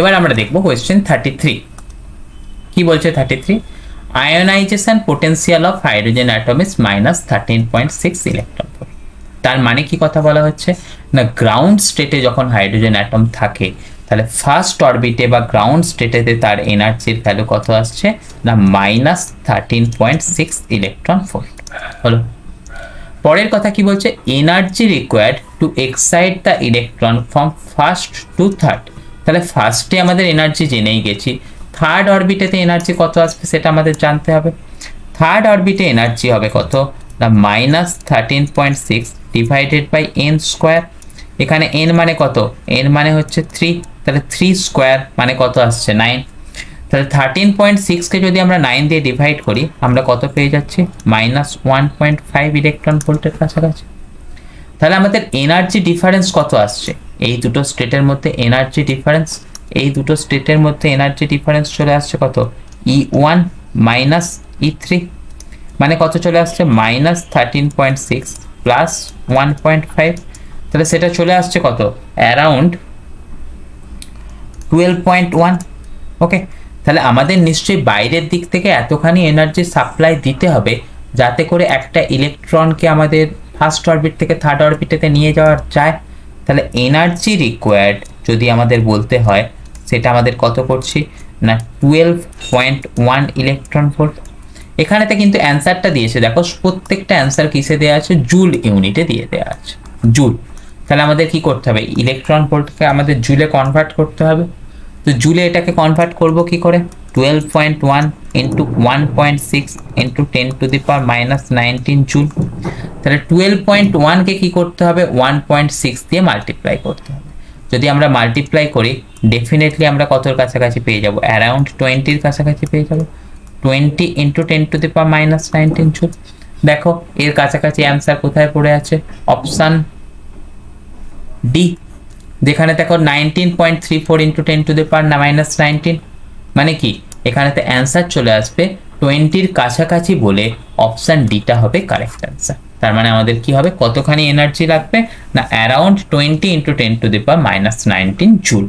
এবার আমরা দেখব কোয়েশ্চেন 33 কি বলছে 33 ionization potential of hydrogen atom is -13.6 electron volt. তার মানে কি কথা বলা হচ্ছে না, গ্রাউন্ড স্টেটে যখন হাইড্রোজেন অ্যাটম থাকে তাহলে ফার্স্ট অরবিটে বা গ্রাউন্ড স্টেটেতে তার এনার্জির ভ্যালু কত আসছে না -13.6 ইলেকট্রন ভোল্ট হলো। পরের কথা কি বলছে, energy required to excite the electron from first to third. তাহলে ফার্স্টে আমাদের এনার্জি জেনেই গেছি, থার্ড অরবিটেতে এনার্জি কত আসবে সেটা আমাদের জানতে হবে। থার্ড অরবিটে এনার্জি হবে কত না -13.6 ডিভাইডেড বাই n স্কোয়ার। এখানে n মানে কত, n মানে হচ্ছে 3, তাহলে 3 স্কোয়ার মানে কত আসছে 9। তাহলে 13.6 কে যদি আমরা 9 দিয়ে ডিভাইড করি আমরা কত পেয়ে যাচ্ছি -1.5 ইলেকট্রন ভোল্টের কাছাকাছি। তাহলে আমাদের এনার্জি ডিফারেন্স কত আসছে, এই দুটো স্টেটের মধ্যে এনার্জি ডিফারেন্স, এই দুটো স্টেটের মধ্যে এনার্জি ডিফারেন্স চলে আসছে কত E1 E3 মানে কত চলে আসছে -13.6 প্লাস 1.5, তাহলে সেটা চলে আসছে কত অ্যারাউন্ড 12.1। ওকে, তাহলে আমাদের নিশ্চয়ই বাইরের দিক থেকে এতখানি এনার্জি সাপ্লাই দিতে হবে যাতে করে একটা ইলেকট্রনকে আমাদের ফার্স্ট অরবিট থেকে থার্ড অরবিটেতে নিয়ে যাওয়া যায়। তাহলে এনার্জি রিকোয়ার্ড যদি আমাদের বলতে হয় সেটা আমাদের কত করছি না 12.1 ইলেকট্রন ভোল্ট। এখানেতে কিন্তু অ্যান্সারটা দিয়েছে, দেখো প্রত্যেকটা অ্যান্সার কিসে দেওয়া আছে, জুল ইউনিটে দিয়ে দেওয়া আছে, জুল। তাহলে আমাদের কি করতে হবে, ইলেকট্রন ভোল্টকে আমাদের জুলে কনভার্ট করতে হবে। তো জুলে এটাকে কনভার্ট করব কি করে, 12.1 ইন্টু 1.6 ইন্টু 10⁻⁻19 জুল। তাহলে 12.1 কে কি করতে হবে 1.6 দিয়ে মাল্টিপ্লাই করতে হবে। যদি আমরা মাল্টিপ্লাই করি ডেফিনেটলি আমরা কতর কাছাকাছি পেয়ে যাব, অ্যারাউন্ড 20-র কাছাকাছি পেয়ে যাব, 20 ইন্টু 10⁻⁻19 জুল। দেখো এর কাছাকাছি অ্যান্সার কোথায় পড়ে আছে, অপশান ডি, যেখানে দেখো 19.34 ইন্টু 10⁻⁻19 মানে কি এখানেতে অ্যান্সার চলে আসবে 20-র কাছাকাছি বলে অপশান ডিটা হবে কারেক্ট অ্যান্সার। তার মানে আমাদের কি হবে, কতখানি এনার্জি লাগবে না অ্যারাউন্ড 20 ইন্টু 10⁻⁻19 জুল।